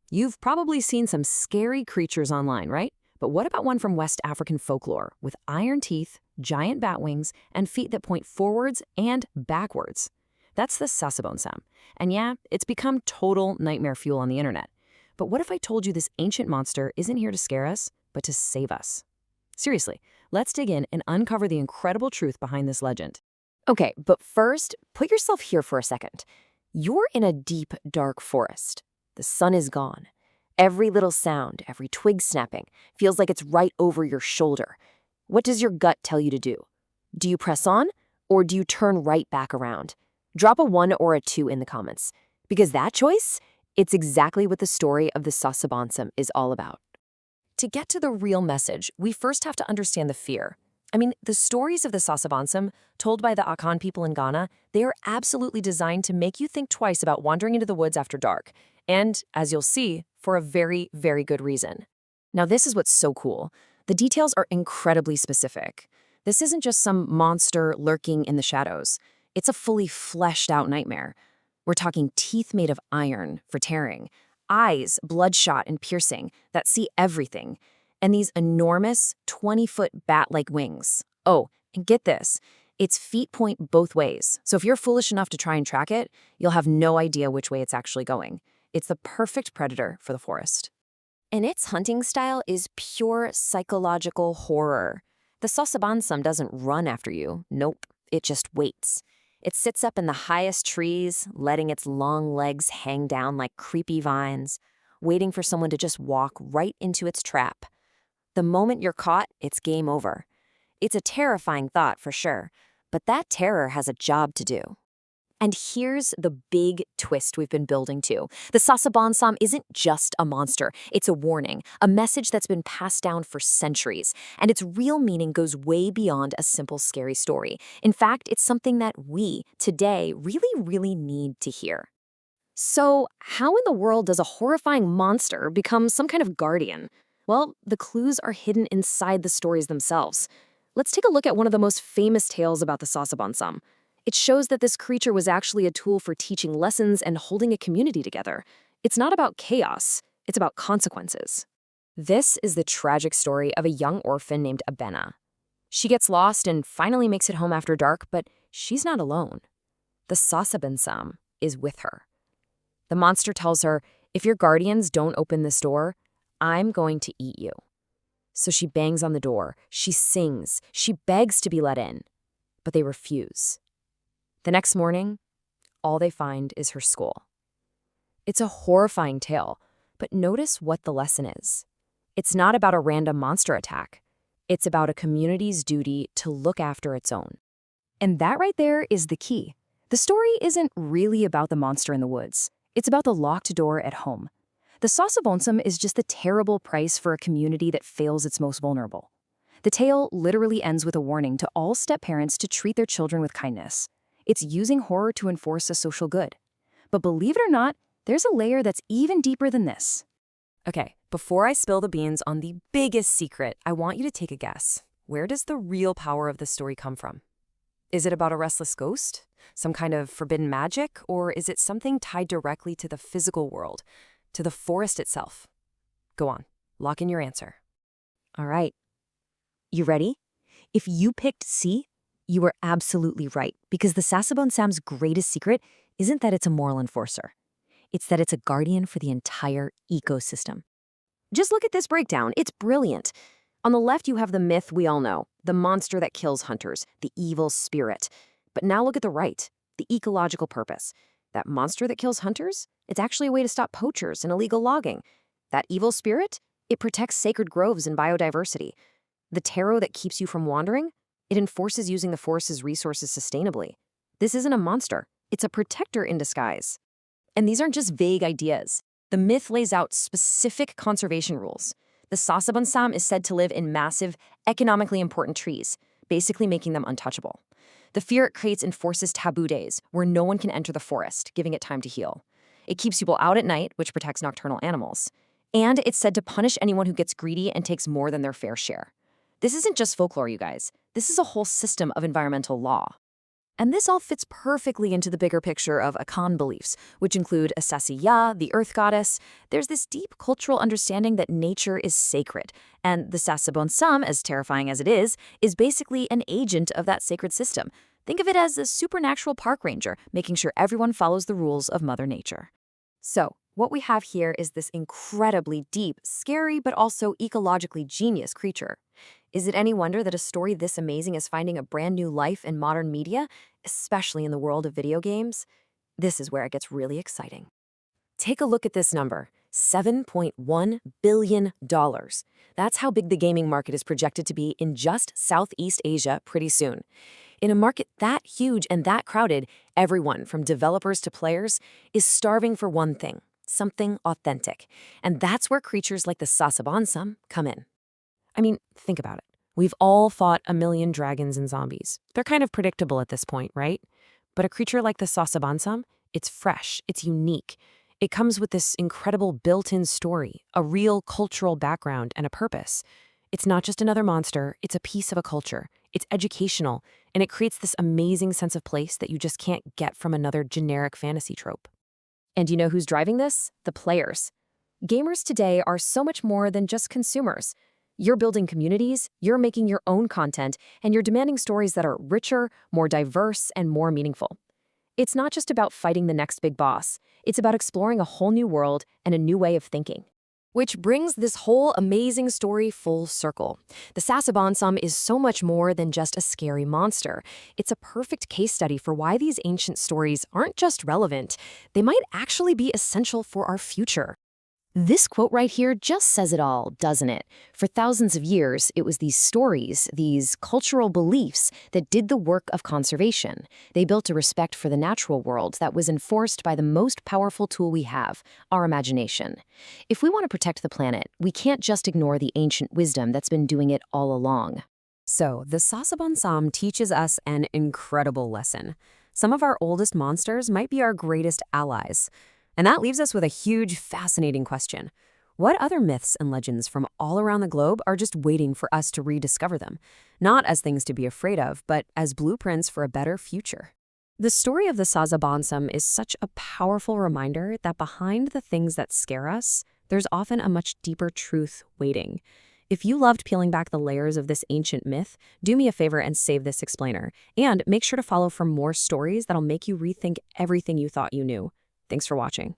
You've probably seen some scary creatures online, right? But what about one from West African folklore with iron teeth, giant bat wings, and feet that point forwards and backwards? That's the Sasabonsam. And yeah, it's become total nightmare fuel on the internet. But what if I told you this ancient monster isn't here to scare us, but to save us? Seriously, let's dig in and uncover the incredible truth behind this legend. Okay, but first, put yourself here for a second. You're in a deep, dark forest. The sun is gone. Every little sound, every twig snapping, feels like it's right over your shoulder. What does your gut tell you to do? Do you press on, or do you turn right back around? Drop a 1 or a 2 in the comments. Because that choice, it's exactly what the story of the Sasabonsam is all about. To get to the real message, we first have to understand the fear. The stories of the Sasabonsam, told by the Akan people in Ghana, they are absolutely designed to make you think twice about wandering into the woods after dark. And, as you'll see, for a very, very good reason. Now, this is what's so cool. The details are incredibly specific. This isn't just some monster lurking in the shadows. It's a fully fleshed-out nightmare. We're talking teeth made of iron for tearing, eyes bloodshot and piercing that see everything, and these enormous 20-foot bat-like wings. Oh, and get this. Its feet point both ways, so if you're foolish enough to try and track it, you'll have no idea which way it's actually going. It's the perfect predator for the forest. And its hunting style is pure psychological horror. The Sasabonsam doesn't run after you. Nope, it just waits. It sits up in the highest trees, letting its long legs hang down like creepy vines, waiting for someone to just walk right into its trap. The moment you're caught, it's game over. It's a terrifying thought for sure, but that terror has a job to do. And here's the big twist we've been building to. The Sasabonsam isn't just a monster. It's a warning, a message that's been passed down for centuries. And its real meaning goes way beyond a simple scary story. In fact, it's something that we, today, really need to hear. So, how in the world does a horrifying monster become some kind of guardian? Well, the clues are hidden inside the stories themselves. Let's take a look at one of the most famous tales about the Sasabonsam. It shows that this creature was actually a tool for teaching lessons and holding a community together. It's not about chaos, it's about consequences. This is the tragic story of a young orphan named Abena. She gets lost and finally makes it home after dark, but she's not alone. The Sasabonsam is with her. The monster tells her, if your guardians don't open this door, I'm going to eat you. So she bangs on the door, she sings, she begs to be let in, but they refuse. The next morning, all they find is her skull. It's a horrifying tale, but notice what the lesson is. It's not about a random monster attack. It's about a community's duty to look after its own. And that right there is the key. The story isn't really about the monster in the woods. It's about the locked door at home. The Sasabonsam is just the terrible price for a community that fails its most vulnerable. The tale literally ends with a warning to all step-parents to treat their children with kindness. It's using horror to enforce a social good. But believe it or not, there's a layer that's even deeper than this. Okay, before I spill the beans on the biggest secret, I want you to take a guess. Where does the real power of the story come from? Is it about a restless ghost? Some kind of forbidden magic? Or is it something tied directly to the physical world, to the forest itself? Go on, lock in your answer. All right. You ready? If you picked C, you were absolutely right, because the Sasabonsam's greatest secret isn't that it's a moral enforcer. It's that it's a guardian for the entire ecosystem. Just look at this breakdown. It's brilliant. On the left, you have the myth we all know, the monster that kills hunters, the evil spirit. But now look at the right, the ecological purpose. That monster that kills hunters, it's actually a way to stop poachers and illegal logging. That evil spirit, it protects sacred groves and biodiversity. The tarot that keeps you from wandering, it enforces using the forest's resources sustainably. This isn't a monster. It's a protector in disguise. And these aren't just vague ideas. The myth lays out specific conservation rules. The Sasabonsam is said to live in massive, economically important trees, basically making them untouchable. The fear it creates enforces taboo days, where no one can enter the forest, giving it time to heal. It keeps people out at night, which protects nocturnal animals. And it's said to punish anyone who gets greedy and takes more than their fair share. This isn't just folklore, you guys. This is a whole system of environmental law. And this all fits perfectly into the bigger picture of Akan beliefs, which include Asasiya, the earth goddess. There's this deep cultural understanding that nature is sacred, and the Sasabonsam, as terrifying as it is basically an agent of that sacred system. Think of it as a supernatural park ranger, making sure everyone follows the rules of Mother Nature. So, what we have here is this incredibly deep, scary, but also ecologically genius creature. Is it any wonder that a story this amazing is finding a brand new life in modern media, especially in the world of video games? This is where it gets really exciting. Take a look at this number, $7.1 billion. That's how big the gaming market is projected to be in just Southeast Asia pretty soon. In a market that huge and that crowded, everyone, from developers to players, is starving for one thing, something authentic. And that's where creatures like the Sasabonsam come in. I mean, think about it. We've all fought a million dragons and zombies. They're kind of predictable at this point, right? But a creature like the Sasabonsam, it's fresh, it's unique. It comes with this incredible built-in story, a real cultural background, and a purpose. It's not just another monster, it's a piece of a culture. It's educational, and it creates this amazing sense of place that you just can't get from another generic fantasy trope. And you know who's driving this? The players. Gamers today are so much more than just consumers. You're building communities, you're making your own content, and you're demanding stories that are richer, more diverse, and more meaningful. It's not just about fighting the next big boss. It's about exploring a whole new world and a new way of thinking. Which brings this whole amazing story full circle. The Sasabonsam is so much more than just a scary monster. It's a perfect case study for why these ancient stories aren't just relevant, they might actually be essential for our future. This quote right here just says it all, doesn't it? For thousands of years, it was these stories, these cultural beliefs that did the work of conservation. They built a respect for the natural world that was enforced by the most powerful tool we have, our imagination. If we want to protect the planet, we can't just ignore the ancient wisdom that's been doing it all along. So, the Sasabonsam teaches us an incredible lesson. Some of our oldest monsters might be our greatest allies. And that leaves us with a huge, fascinating question. What other myths and legends from all around the globe are just waiting for us to rediscover them? Not as things to be afraid of, but as blueprints for a better future. The story of the Sasabonsam is such a powerful reminder that behind the things that scare us, there's often a much deeper truth waiting. If you loved peeling back the layers of this ancient myth, do me a favor and save this explainer. And make sure to follow for more stories that'll make you rethink everything you thought you knew. Thanks for watching.